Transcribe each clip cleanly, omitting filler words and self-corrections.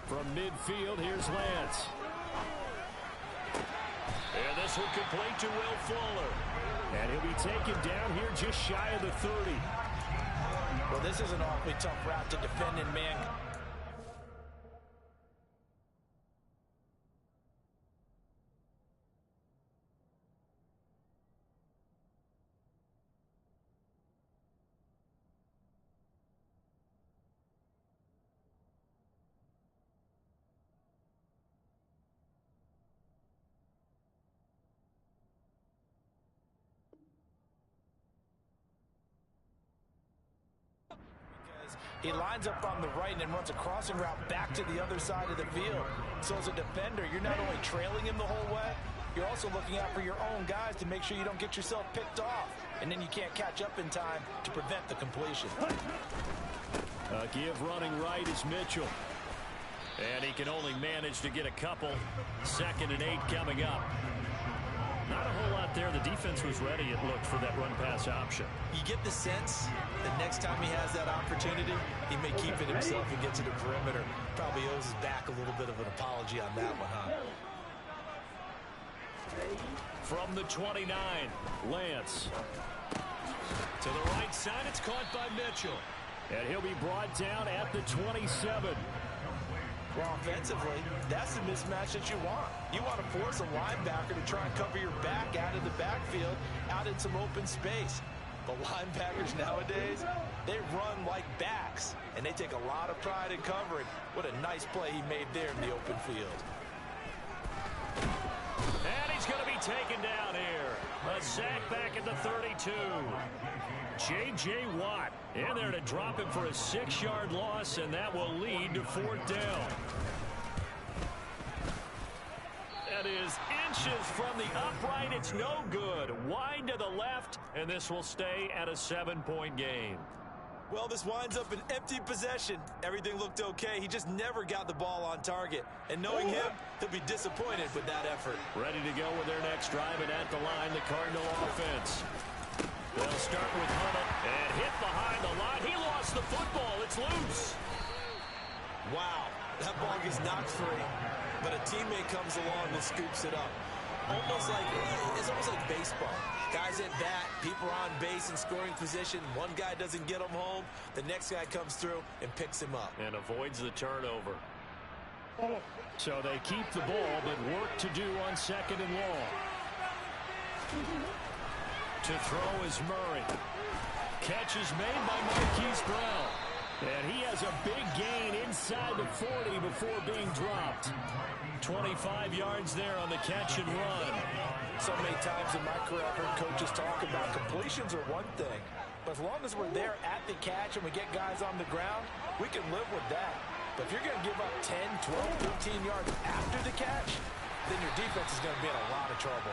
From midfield, here's Lance. And this will complete to Will Fuller. And he'll be taken down here just shy of the 30. Well, this is an awfully tough route to defend in man. He lines up on the right and then runs a crossing route back to the other side of the field. So as a defender, you're not only trailing him the whole way, you're also looking out for your own guys to make sure you don't get yourself picked off. And then you can't catch up in time to prevent the completion. Give running right is Mitchell. And he can only manage to get a couple. 2nd and 8 coming up. Not a whole lot there. The defense was ready, it looked, for that run-pass option. You get the sense that next time he has that opportunity, he may keep it himself and get to the perimeter. Probably owes his back a little bit of an apology on that one, huh? From the 29, Lance. To the right side, it's caught by Mitchell. And he'll be brought down at the 27. Well, offensively, that's the mismatch that you want. You want to force a linebacker to try and cover your back out of the backfield, out in some open space. But linebackers nowadays, they run like backs, and they take a lot of pride in covering. What a nice play he made there in the open field. And he's going to be taken down here. A sack back at the 32. J.J. Watt in there to drop him for a 6-yard loss, and that will lead to 4th down. That is inches from the upright. It's no good. Wide to the left, and this will stay at a 7-point game. Well, this winds up an empty possession. Everything looked okay. He just never got the ball on target. And knowing him, he'll be disappointed with that effort. Ready to go with their next drive, and at the line, the Cardinal offense. They'll start with Hunt and hit behind the line. He lost the football. It's loose. Wow, that ball gets knocked free, but a teammate comes along and scoops it up. It's almost like baseball. Guys at bat, people are on base in scoring position. One guy doesn't get him home. The next guy comes through and picks him up. And avoids the turnover. So they keep the ball, but work to do on 2nd and long. To throw is Murray. Catch is made by Marquise Brown. And he has a big gain inside the 40 before being dropped. 25 yards there on the catch and run. So many times in my career I've heard coaches talk about completions are one thing. But as long as we're there at the catch and we get guys on the ground, we can live with that. But if you're going to give up 10, 12, 15 yards after the catch, then your defense is going to be in a lot of trouble.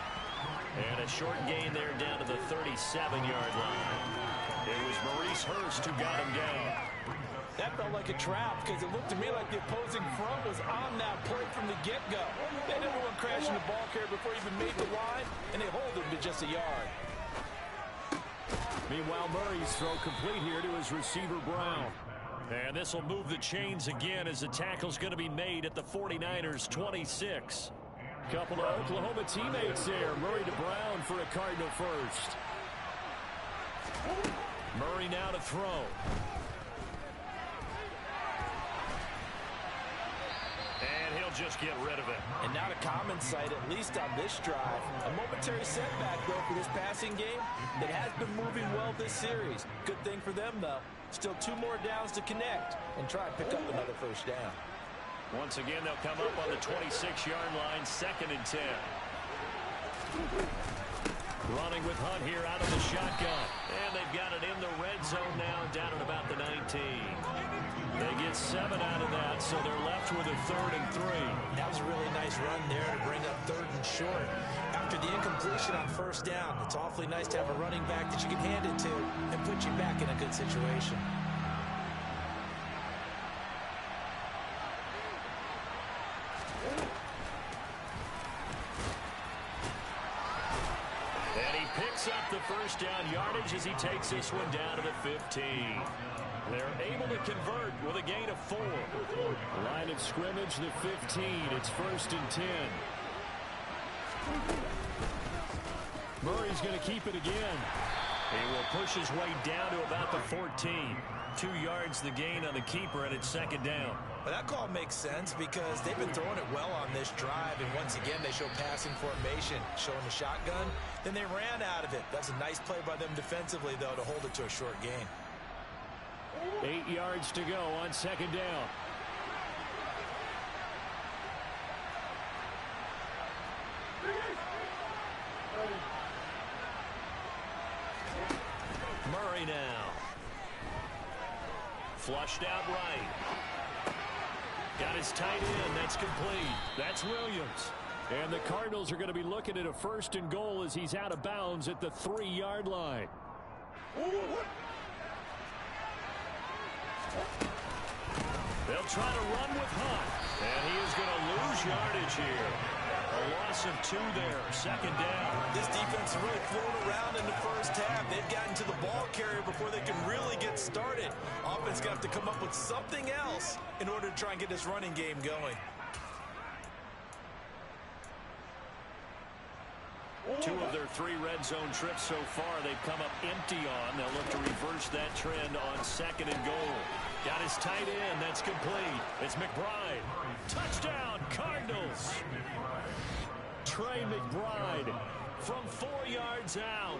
And a short gain there down to the 37-yard line. It was Maurice Hurst who got him down. That felt like a trap because it looked to me like the opposing front was on that play from the get-go. They had everyone crashing the ball carrier before he even made the line, and they hold him to just a yard. Meanwhile, Murray's throw complete here to his receiver, Brown. And this will move the chains again as the tackle's going to be made at the 49ers' 26. Couple of Oklahoma teammates there. Murray to Brown for a Cardinal first. Murray now to throw. And he'll just get rid of it. And now to common sight, at least on this drive. A momentary setback, though, for this passing game that has been moving well this series. Good thing for them, though. Still 2 more downs to connect and try and pick up another first down. Once again, they'll come up on the 26-yard line, 2nd and 10. Running with Hunt here out of the shotgun. And they've got it in the red zone now, down at about the 19. They get 7 out of that, so they're left with a 3rd and 3. That was a really nice run there to bring up 3rd and short. After the incompletion on first down, it's awfully nice to have a running back that you can hand it to and put you back in a good situation. And he picks up the first down yardage as he takes this one down to the 15. They're able to convert with a gain of 4. Line of scrimmage, the 15. It's 1st and 10. Murray's going to keep it again. He will push his way down to about the 14. 2 yards the gain on the keeper, and it's 2nd down. Well, that call makes sense because they've been throwing it well on this drive, and once again they show passing formation, showing the shotgun. Then they ran out of it. That's a nice play by them defensively, though, to hold it to a short gain. 8 yards to go on 2nd down. Murray now. Flushed out right. Got his tight end. That's complete. That's Williams. And the Cardinals are going to be looking at a 1st and goal as he's out of bounds at the 3-yard line. They'll try to run with Hunt. And he is going to lose yardage here. A loss of 2 there. 2nd down. This defense really flown around in the first half. They've gotten to the ball carrier before they can really get started. Offense got to come up with something else in order to try and get this running game going. 2 of their 3 red zone trips so far they've come up empty on. They'll look to reverse that trend on 2nd and goal. Got his tight end. That's complete. It's McBride. Touchdown, Cardinals. Trey McBride from 4 yards out.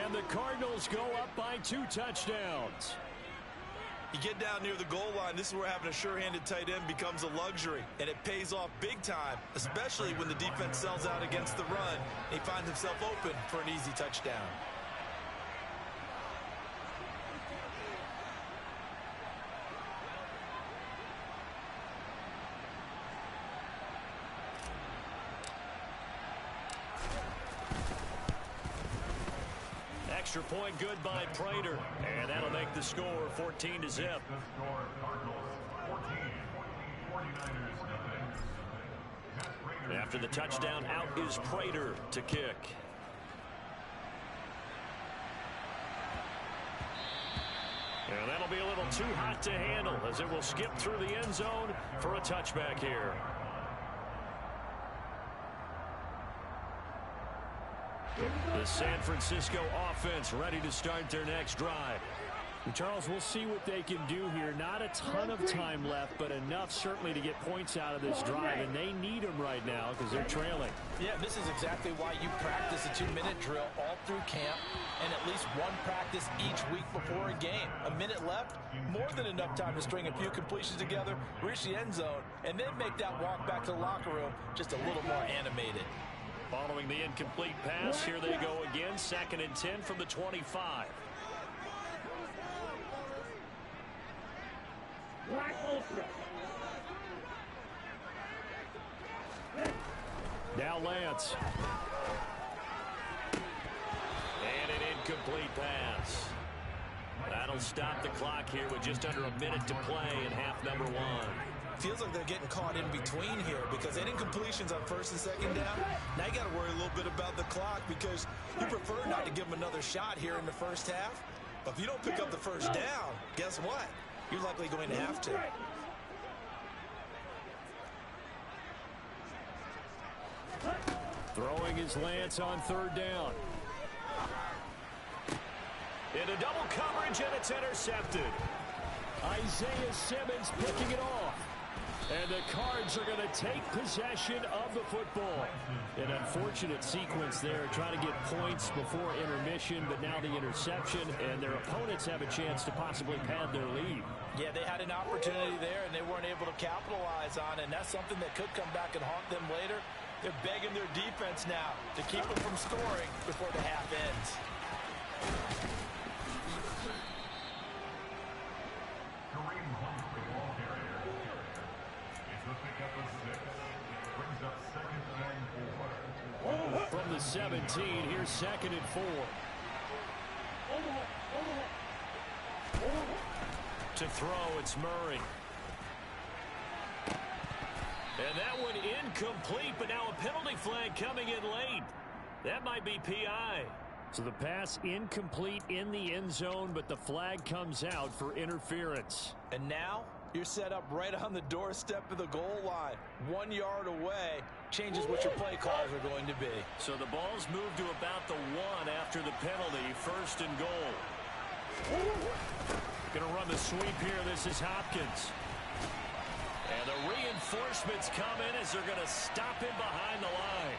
And the Cardinals go up by 2 touchdowns. You get down near the goal line, this is where having a sure-handed tight end becomes a luxury, and it pays off big time, especially when the defense sells out against the run. He finds himself open for an easy touchdown. Extra point good by Prater, and that'll make the score 14-0. After the touchdown, out is Prater to kick. And that'll be a little too hot to handle as it will skip through the end zone for a touchback here. The San Francisco offense ready to start their next drive. Charles, we'll see what they can do here. Not a ton of time left, but enough certainly to get points out of this drive, and they need them right now because they're trailing. Yeah, this is exactly why you practice a 2-minute drill all through camp and at least one practice each week before a game. A minute left, more than enough time to string a few completions together, reach the end zone, and then make that walk back to the locker room just a little more animated. Following the incomplete pass, here they go again. 2nd and 10 from the 25. Now Lance. And an incomplete pass. That'll stop the clock here with just under a minute to play in half number 1. Feels like they're getting caught in between here because they didn't completions on 1st and 2nd down. Now you got to worry a little bit about the clock because you prefer not to give them another shot here in the first half. But if you don't pick up the first down, guess what? You're likely going to have to. Throwing his Lance on 3rd down. Into double coverage, and it's intercepted. Isaiah Simmons picking it off. And the Cards are going to take possession of the football. An unfortunate sequence there, trying to get points before intermission, but now the interception, and their opponents have a chance to possibly pad their lead. Yeah, they had an opportunity there, and they weren't able to capitalize on it, and that's something that could come back and haunt them later. They're begging their defense now to keep them from scoring before the half ends. From the 17, here's 2nd and 4. To throw, it's Murray. And that one incomplete, but now a penalty flag coming in late. That might be PI. So the pass incomplete in the end zone, but the flag comes out for interference. And now you're set up right on the doorstep of the goal line. 1 yard away changes what your play calls are going to be. So the ball's moved to about the 1 after the penalty, 1st and goal. Going to run the sweep here. This is Hopkins. And the reinforcements come in as they're going to stop him behind the line.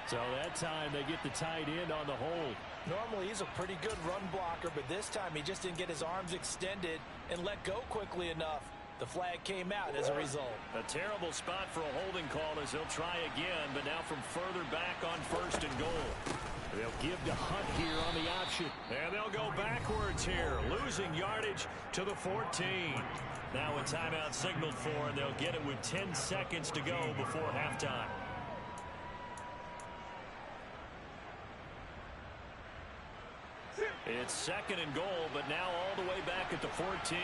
So that time they get the tight end on the hold. Normally he's a pretty good run blocker, but this time he just didn't get his arms extended and let go quickly enough. The flag came out as a result. A terrible spot for a holding call as they'll try again, but now from further back on 1st and goal. They'll give to Hunt here on the option. And they'll go backwards here, losing yardage to the 14. Now a timeout signaled for, and they'll get it with 10 seconds to go before halftime. It's 2nd and goal, but now all the way back at the 14.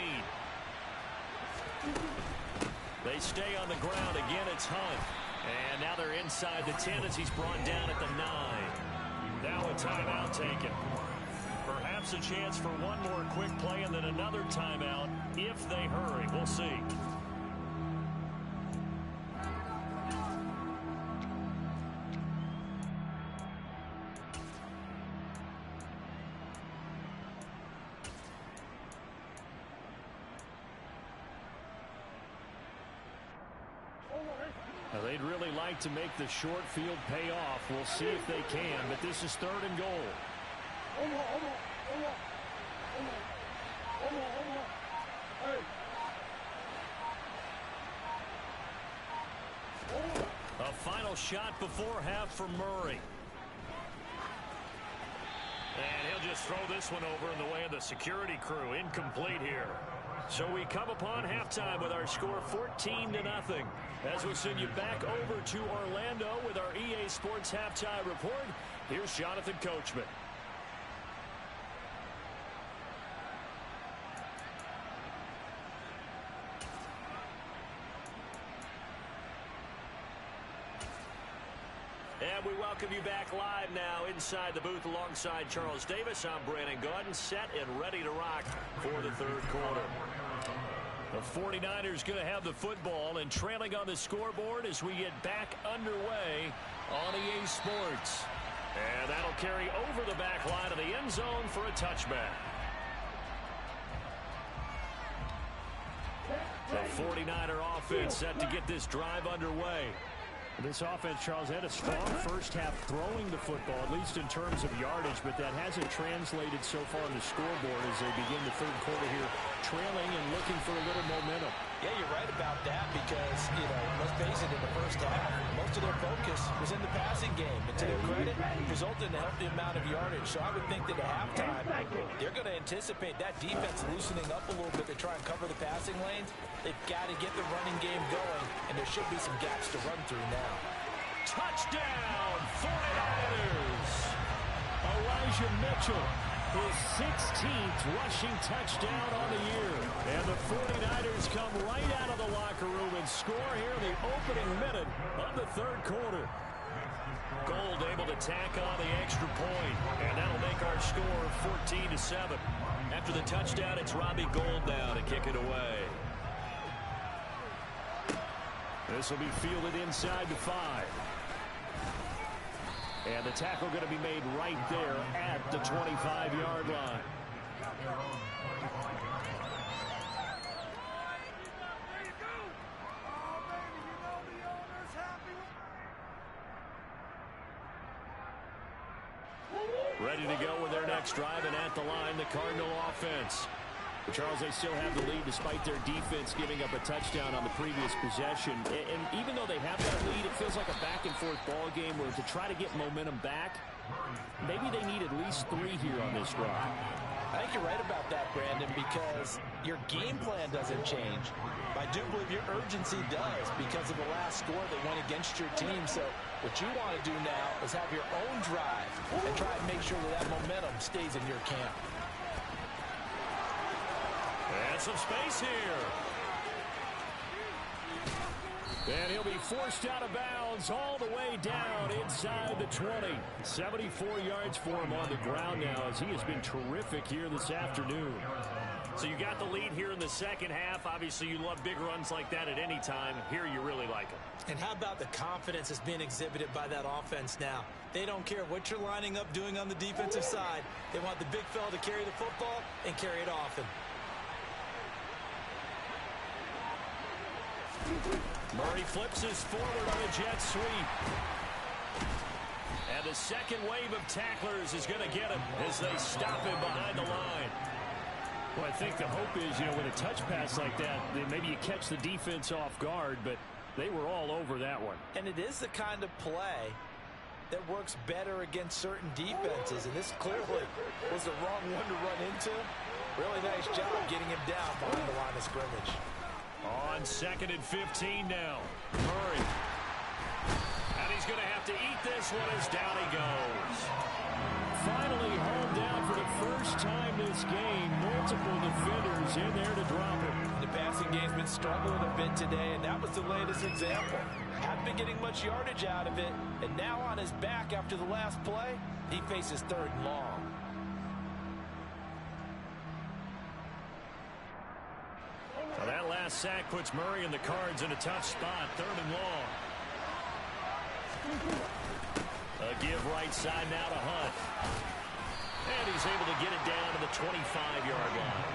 They stay on the ground. Again, it's Hunt. And now they're inside the 10 as he's brought down at the 9. Now a timeout taken. Perhaps a chance for one more quick play and then another timeout if they hurry. We'll see. They'd really like to make the short field pay off. We'll see if they can, but this is 3rd and goal. A final shot before half for Murray. And he'll just throw this one over in the way of the security crew. Incomplete here. So we come upon halftime with our score 14-0. As we send you back over to Orlando with our EA Sports Halftime Report, here's Jonathan Coachman. And we welcome you back live now inside the booth alongside Charles Davis. I'm Brandon Gaudin, set and ready to rock for the 3rd quarter. The 49ers going to have the football and trailing on the scoreboard as we get back underway on EA Sports. And that'll carry over the back line of the end zone for a touchback. The 49er offense set to get this drive underway. This offense, Charles, had a strong first half throwing the football, at least in terms of yardage, but that hasn't translated so far on the scoreboard as they begin the 3rd quarter here, trailing and looking for a little momentum. Yeah, you're right about that because, let's face it, in the first half, most of their focus was in the passing game. And to their credit, it resulted in a healthy amount of yardage. So I would think that at halftime, they're going to anticipate that defense loosening up a little bit to try and cover the passing lanes. They've got to get the running game going, and there should be some gaps to run through now. Touchdown, 49ers! Elijah Mitchell, his 16th rushing touchdown on the year. And the 49ers come right out of the locker room and score here in the opening minute of the 3rd quarter. Gold able to tack on the extra point, and that'll make our score 14-7. After the touchdown, it's Robbie Gould now to kick it away. This will be fielded inside the 5. And the tackle going to be made right there at the 25-yard line. Ready to go with their next drive, and at the line, the Cardinal offense. Charles, they still have the lead despite their defense giving up a touchdown on the previous possession. And even though they have that lead, it feels like a back-and-forth ball game where to try to get momentum back, maybe they need at least 3 here on this drive. I think you're right about that, Brandon, because your game plan doesn't change. I do believe your urgency does because of the last score that went against your team. So what you want to do now is have your own drive and try and make sure that momentum stays in your camp. And some space here. And he'll be forced out of bounds all the way down inside the 20. 74 yards for him on the ground now as he has been terrific here this afternoon. So you got the lead here in the second half. Obviously, you love big runs like that at any time. Here you really like them. And how about the confidence that's being exhibited by that offense now? They don't care what you're lining up doing on the defensive side. They want the big fella to carry the football and carry it often. Murray flips his forward on a jet sweep. And the second wave of tacklers is going to get him as they stop him behind the line. Well, I think the hope is, with a touch pass like that, maybe you catch the defense off guard, but they were all over that one. And it is the kind of play that works better against certain defenses, and this clearly was the wrong one to run into. Really nice job getting him down behind the line of scrimmage. On 2nd and 15 now. Murray. And he's going to have to eat this one as down he goes. Finally hauled down for the first time this game. Multiple defenders in there to drop him. The passing game's been struggling a bit today, and that was the latest example. Hadn't been getting much yardage out of it, and now on his back after the last play, he faces 3rd and long. Well, that last sack puts Murray and the Cards in a tough spot. 3rd and long. A give right side now to Hunt. And he's able to get it down to the 25-yard line.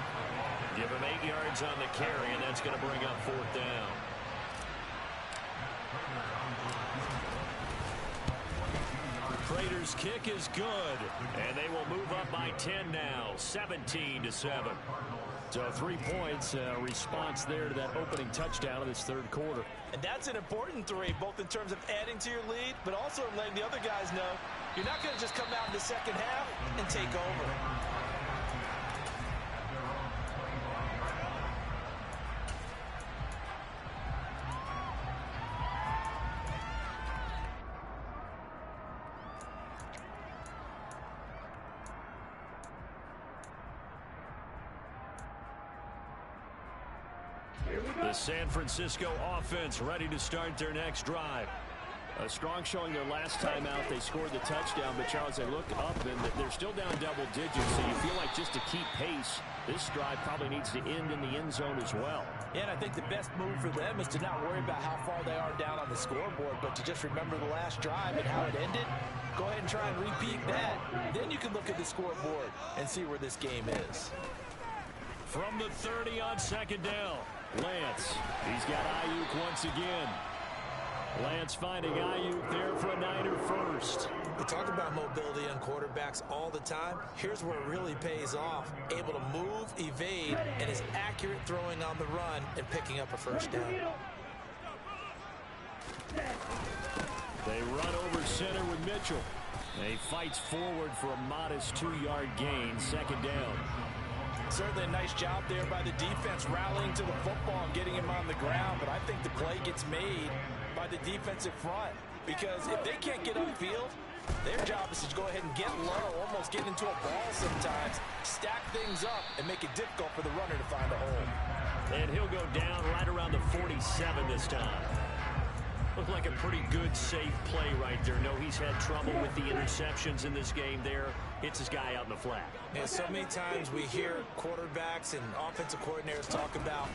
Give him 8 yards on the carry, and that's going to bring up 4th down. Prater's kick is good, and they will move up by 10 now, 17-7. So 3 points, response there to that opening touchdown in this 3rd quarter. And that's an important 3, both in terms of adding to your lead, but also letting the other guys know you're not going to just come out in the second half and take over. The San Francisco offense ready to start their next drive. A strong showing their last time out. They scored the touchdown, but Charles, they look up and they're still down double digits, so you feel like just to keep pace, this drive probably needs to end in the end zone as well. Yeah, and I think the best move for them is to not worry about how far they are down on the scoreboard, but to just remember the last drive and how it ended. Go ahead and try and repeat that. Then you can look at the scoreboard and see where this game is. From the 30 on 2nd down, Lance. He's got Ayuk once again. Lance finding Ayuk there for a Niner first. We talk about mobility on quarterbacks all the time. Here's where it really pays off. Able to move, evade, and is accurate throwing on the run and picking up a first down. They run over center with Mitchell. He fights forward for a modest 2-yard gain, 2nd down. Certainly a nice job there by the defense rallying to the football and getting him on the ground, but I think the play gets made by the defensive front because if they can't get upfield, their job is to go ahead and get low, almost get into a ball sometimes, stack things up, and make it difficult for the runner to find a hole. And he'll go down right around the 47 this time. Looked like a pretty good, safe play right there. No, he's had trouble with the interceptions in this game there. Hits his guy out in the flat. And so many times we hear quarterbacks and offensive coordinators talk about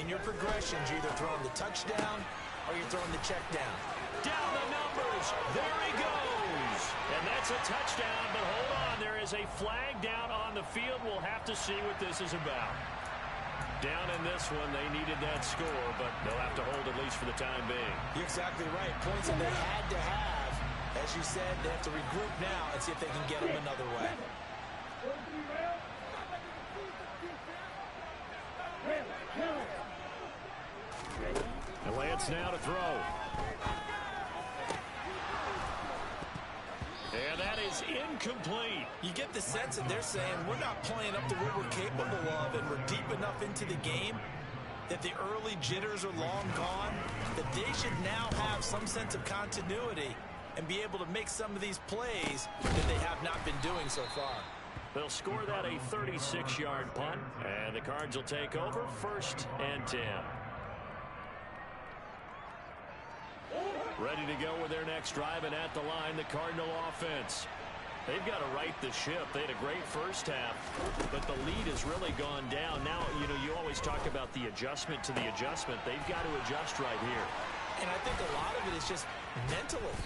in your progressions, you're either throwing the touchdown or you're throwing the check down. Down the numbers. There he goes. And that's a touchdown, but hold on. There is a flag down on the field. We'll have to see what this is about. Down in this one, they needed that score, but they'll have to hold at least for the time being. You're exactly right. Points that they had to have. As you said, they have to regroup now and see if they can get them another way. And Lance now to throw. And that is incomplete. You get the sense that they're saying we're not playing up to what we're capable of, and we're deep enough into the game that the early jitters are long gone, that they should now have some sense of continuity and be able to make some of these plays that they have not been doing so far. They'll score that a 36-yard punt, and the Cards will take over 1st and 10. Ready to go with their next drive, and at the line, the Cardinal offense. They've got to right the ship. They had a great first half, but the lead has really gone down. Now, you always talk about the adjustment to the adjustment. They've got to adjust right here. And I think a lot of it is just mentally.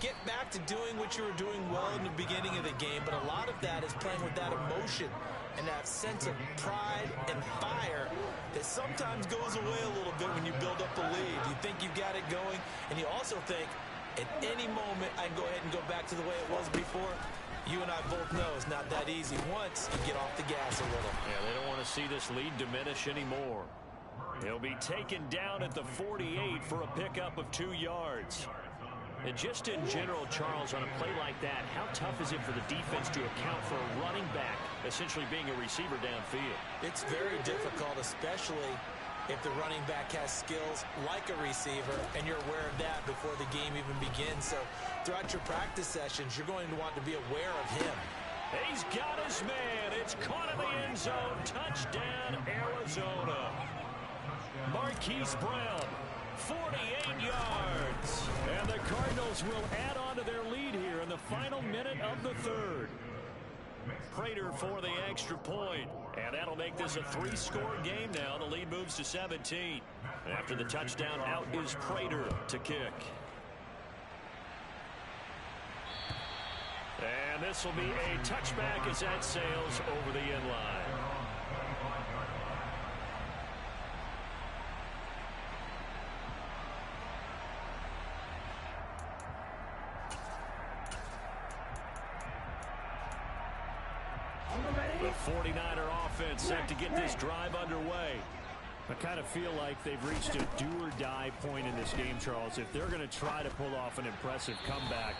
Get back to doing what you were doing well in the beginning of the game, but a lot of that is playing with that emotion and that sense of pride and fire that sometimes goes away a little bit when you build up a lead. You think you've got it going, and you also think, at any moment, I can go ahead and go back to the way it was before. You and I both know it's not that easy once you get off the gas a little. Yeah, they don't want to see this lead diminish anymore. He'll be taken down at the 48 for a pickup of 2 yards. And just in general, Charles, on a play like that, how tough is it for the defense to account for a running back essentially being a receiver downfield? It's very difficult, especially if the running back has skills like a receiver, and you're aware of that before the game even begins. So throughout your practice sessions, you're going to want to be aware of him. He's got his man. It's caught in the end zone. Touchdown, Arizona. Marquise Brown, 48 yards. And the Cardinals will add on to their lead here in the final minute of the third. Prater for the extra point. And that'll make this a 3-score game now. The lead moves to 17. After the touchdown, out is Prater to kick. And this will be a touchback as that sails over the end line. The 49er offense set to get this drive underway. I kind of feel like they've reached a do-or-die point in this game, Charles. If they're going to try to pull off an impressive comeback,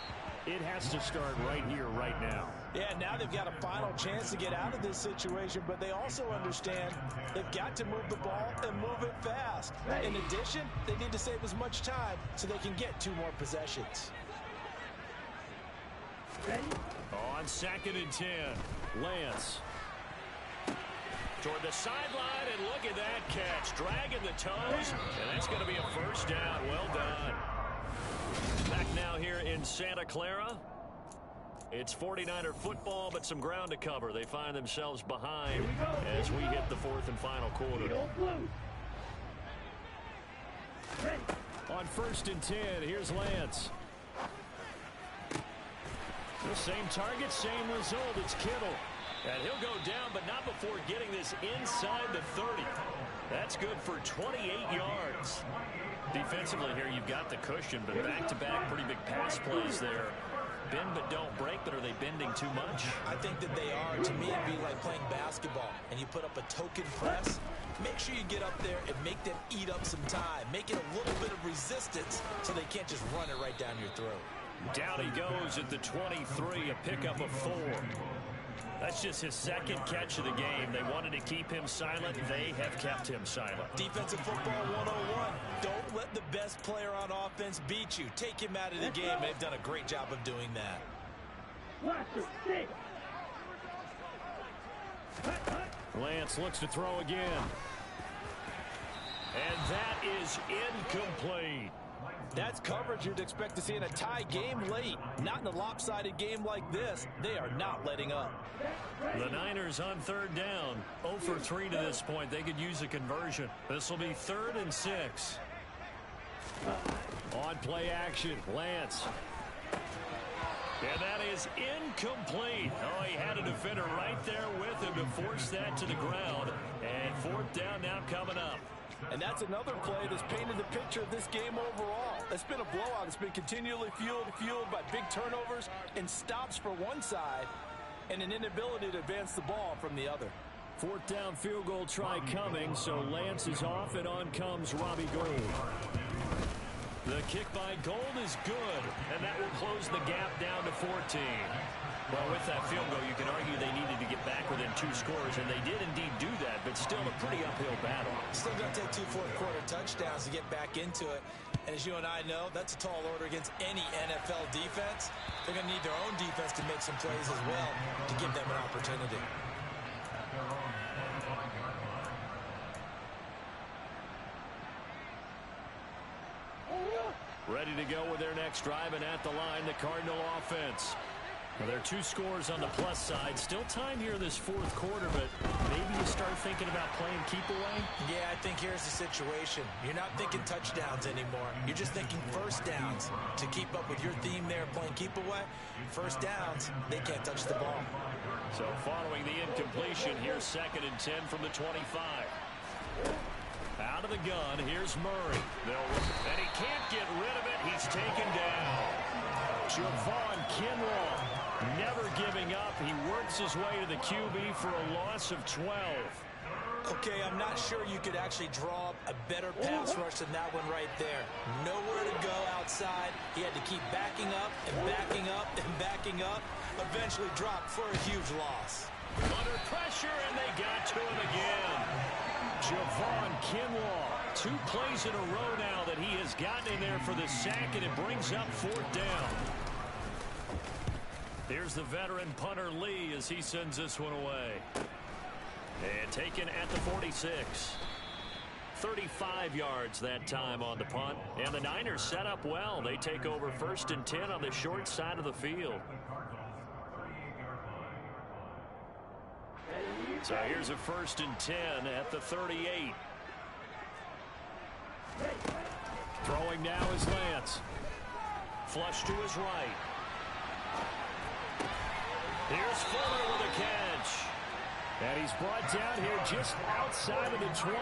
it has to start right here, right now. Yeah, now they've got a final chance to get out of this situation, but they also understand they've got to move the ball and move it fast. In addition, they need to save as much time so they can get 2 more possessions. On 2nd and 10, Lance. Toward the sideline, and look at that catch. Dragging the toes, and that's going to be a first down. Well done. Back now here in Santa Clara. It's 49er football, but some ground to cover. They find themselves behind as we hit the 4th and final quarter. On 1st and 10, here's Lance. The same target, same result. It's Kittle. And he'll go down, but not before getting this inside the 30. That's good for 28 yards. Defensively here, you've got the cushion, but back-to-back pretty big pass plays there. Bend but don't break, but are they bending too much? I think that they are. To me, it'd be like playing basketball, and you put up a token press. Make sure you get up there and make them eat up some time. Make it a little bit of resistance so they can't just run it right down your throat. Down he goes at the 23, a pickup of 4. That's just his 2nd catch of the game. They wanted to keep him silent. They have kept him silent. Defensive football 101. Don't let the best player on offense beat you. Take him out of the game. They've done a great job of doing that. Lance looks to throw again. And that is incomplete. That's coverage you'd expect to see in a tie game late. Not in a lopsided game like this. They are not letting up. The Niners on 3rd down. 0 for 3 to this point. They could use a conversion. This will be 3rd and 6. On play action, Lance. And that is incomplete. Oh, he had a defender right there with him to force that to the ground. And 4th down now coming up. And that's another play that's painted the picture of this game overall. It's been a blowout. It's been continually fueled by big turnovers and stops for one side and an inability to advance the ball from the other. 4th down field goal try coming, so Lance is off, and on comes Robbie Gould. The kick by Gould is good, and that will close the gap down to 14. Well, with that field goal, you can argue they needed to get back within 2 scores, and they did indeed do that, but still a pretty uphill battle. Still going to take 2 fourth-quarter touchdowns to get back into it. And as you and I know, that's a tall order against any NFL defense. They're going to need their own defense to make some plays as well to give them an opportunity. Ready to go with their next drive, and at the line, the Cardinal offense. Well, there are 2 scores on the plus side. Still time here in this fourth quarter, but maybe you start thinking about playing keep away? Yeah, I think here's the situation. You're not thinking touchdowns anymore. You're just thinking first downs. To keep up with your theme there, playing keep away, first downs, they can't touch the ball. So following the incompletion, here's 2nd and 10 from the 25. Out of the gun, here's Murray. And he can't get rid of it. He's taken down. Javon Kinlaw, never giving up. He works his way to the QB for a loss of 12. Okay, I'm not sure you could actually draw up a better pass rush than that one right there. Nowhere to go outside. He had to keep backing up and backing up and backing up. Eventually dropped for a huge loss. Under pressure, and they got to him again. Javon Kinlaw, 2 plays in a row now that he has gotten in there for the sack, and it brings up 4th down. Here's the veteran punter Lee as he sends this one away. And taken at the 46. 35 yards that time on the punt. And the Niners set up well. They take over 1st and 10 on the short side of the field. So here's a 1st and 10 at the 38. Throwing now is Lance. Flush to his right. Here's Fuller with a catch. And he's brought down here just outside of the 20.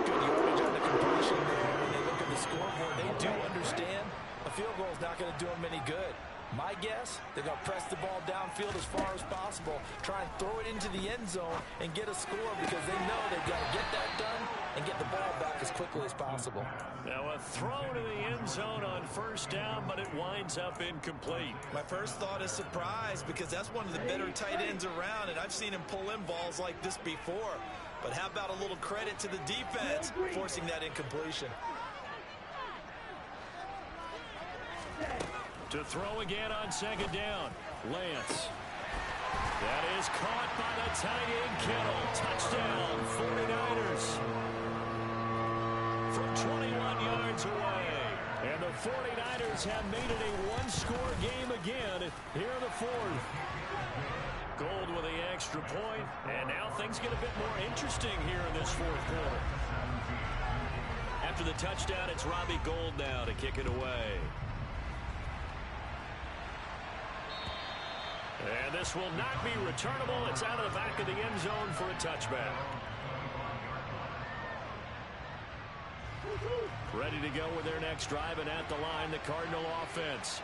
Good yardage on the completion there. When they look at the scoreboard, they do understand a field goal is not going to do them any good. My guess, they're going to press the ball downfield as far as possible, try and throw it into the end zone and get a score because they know they've got to get that done and get the ball back as quickly as possible. Now a throw to the end zone on 1st down, but it winds up incomplete. My first thought is surprise because that's one of the better tight ends around, and I've seen him pull in balls like this before. But how about a little credit to the defense forcing that incompletion? To throw again on 2nd down. Lance. That is caught by the tight end Kittle. Touchdown, 49ers. From 21 yards away. And the 49ers have made it a 1-score game again here in the 4th. Gold with the extra point. And now things get a bit more interesting here in this 4th quarter. After the touchdown, it's Robbie Gould now to kick it away. And this will not be returnable. It's out of the back of the end zone for a touchback. Ready to go with their next drive, and at the line, the Cardinal offense.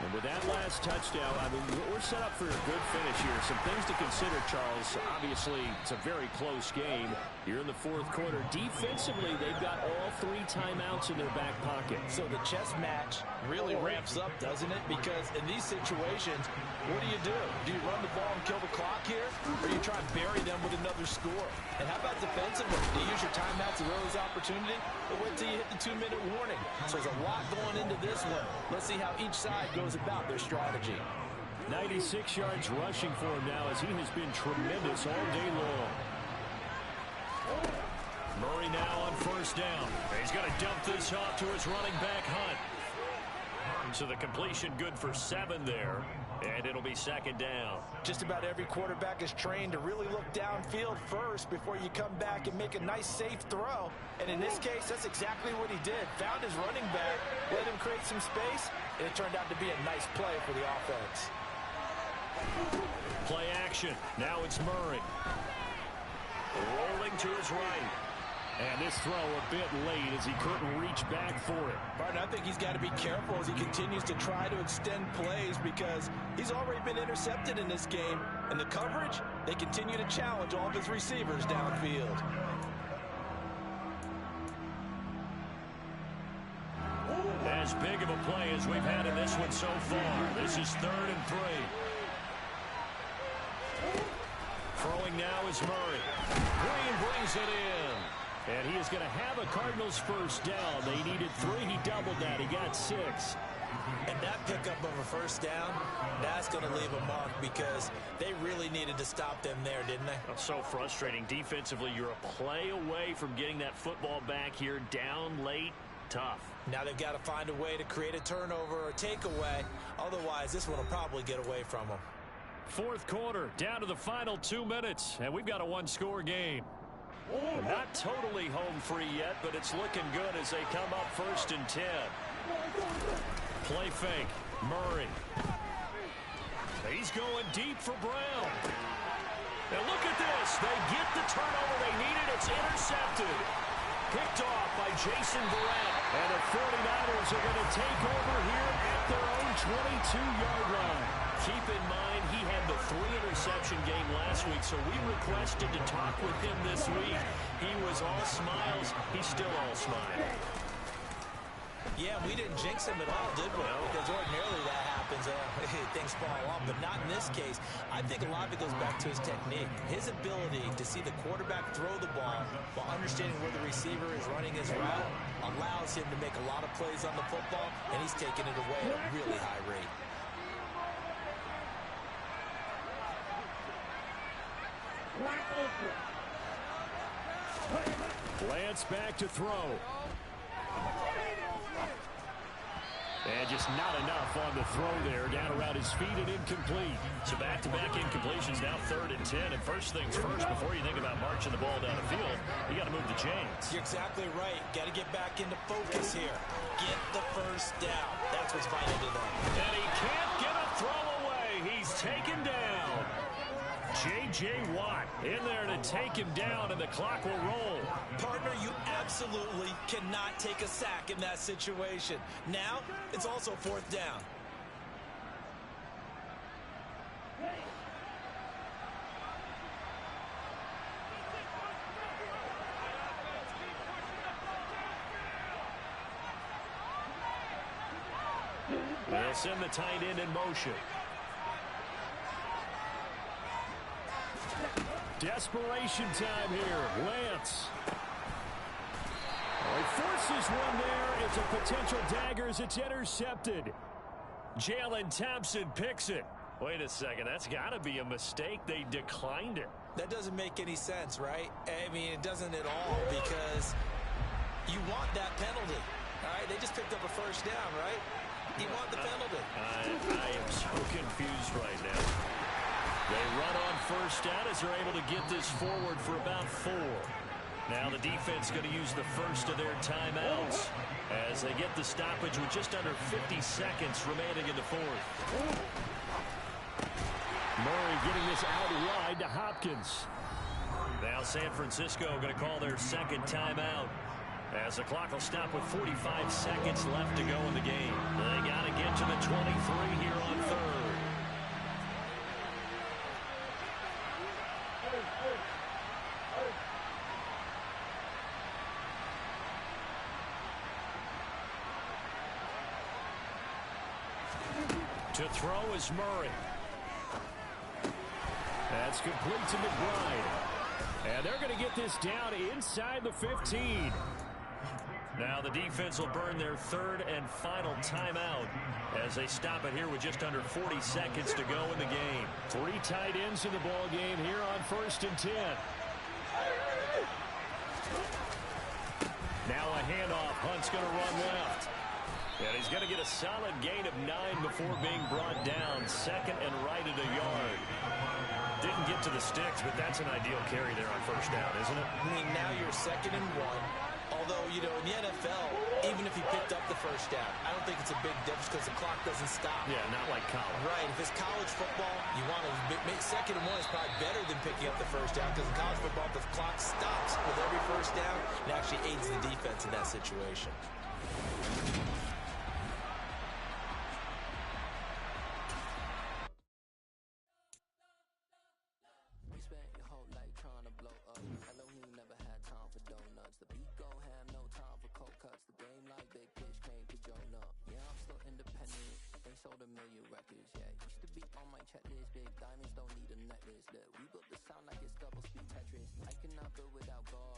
And with that last touchdown, I mean, we're set up for a good finish here. Some things to consider, Charles. Obviously, it's a very close game. You're in the 4th quarter. Defensively, they've got all 3 timeouts in their back pocket. So the chess match really ramps up, doesn't it? Because in these situations, what do? Do you run the ball and kill the clock here? Or do you try and bury them with another score? And how about defensively? Do you use your timeouts to early opportunity? Or wait till you hit the 2-minute warning? So there's a lot going into this one. Let's see how each side goes about their strategy. 96 yards rushing for him now as he has been tremendous all day long. Murray now on 1st down. He's going to dump this off to his running back, Hunt. So the completion good for 7 there, and it'll be 2nd down. Just about every quarterback is trained to really look downfield first before you come back and make a nice, safe throw. And in this case, that's exactly what he did. Found his running back, let him create some space, and it turned out to be a nice play for the offense. Play action. Now it's Murray. Rolling to his right. And this throw a bit late as he couldn't reach back for it. Martin, I think he's got to be careful as he continues to try to extend plays because he's already been intercepted in this game. And the coverage, they continue to challenge all of his receivers downfield. As big of a play as we've had in this one so far. This is 3rd and 3. Throwing now is Murray. Green brings it in. And he is going to have a Cardinals 1st down. They needed 3. He doubled that. He got 6. And that pickup of a 1st down, that's going to leave a mark because they really needed to stop them there, didn't they? That's so frustrating. Defensively, you're a play away from getting that football back here down late. tough. Now they've got to find a way to create a turnover or takeaway. Otherwise, this one will probably get away from them. Fourth quarter, down to the final 2 minutes, and we've got a one-score game. Not totally home free yet, but it's looking good as they come up 1st and 10. Play fake. Murray. He's going deep for Brown. And look at this. They get the turnover they needed. It's intercepted. Picked off by Jason Verrett. And the 49ers are going to take over here at their own 22-yard line. Keep in mind, he had the 3-interception game last week, so we requested to talk with him this week. He was all smiles. He's still all smiles. Yeah, we didn't jinx him at all, did we? No. Because ordinarily that happens. Things fall off, but not in this case. I think a lot of it goes back to his technique. His ability to see the quarterback throw the ball while understanding where the receiver is running his route allows him to make a lot of plays on the football, and he's taking it away at a really high rate. Lance back to throw. And just not enough on the throw there. Down around his feet and incomplete. So back-to-back incompletions, now 3rd and 10. And first things first, before you think about marching the ball down the field, you got to move the chains. You're exactly right. Got to get back into focus here. Get the first down. That's what's vital to them. And he can't get a throw away. He's taken down. J.J. Watt in there to take him down, and the clock will roll. Partner, you absolutely cannot take a sack in that situation. Now, it's also 4th down. They'll send the tight end in motion. Desperation time here. Lance. He forces one there. It's a potential dagger as it's intercepted. Jalen Thompson picks it. Wait a second. That's got to be a mistake. They declined it. That doesn't make any sense, right? I mean, it doesn't at all, because you want that penalty. All right, they just picked up a first down, right? You want the penalty. I am so confused right now. They run on first down as they're able to get this forward for about 4. Now the defense going to use the first of their timeouts as they get the stoppage with just under 50 seconds remaining in the 4th. Murray getting this out wide to Hopkins. Now San Francisco going to call their 2nd timeout as the clock will stop with 45 seconds left to go in the game. They got to get to the 23 here on 3rd. To throw is Murray. That's complete to McBride. And they're going to get this down inside the 15. Now the defense will burn their 3rd and final timeout as they stop it here with just under 40 seconds to go in the game. 3 tight ends in the ball game here on 1st and 10. Now a handoff. Hunt's going to run left. And he's going to get a solid gain of 9 before being brought down. 2nd and right at a yard. Didn't get to the sticks, but that's an ideal carry there on first down, isn't it? I mean, now you're 2nd and 1. Although, you know, in the NFL, even if he picked up the first down, I don't think it's a big difference because the clock doesn't stop. Yeah, not like college. Right. If it's college football, you want to make 2nd and 1 is probably better than picking up the first down, because in college football, the clock stops with every first down and actually aids the defense in that situation. Checklist, big diamonds don't need a necklace. Look, we built the sound like it's double speed Tetris. I cannot build without God.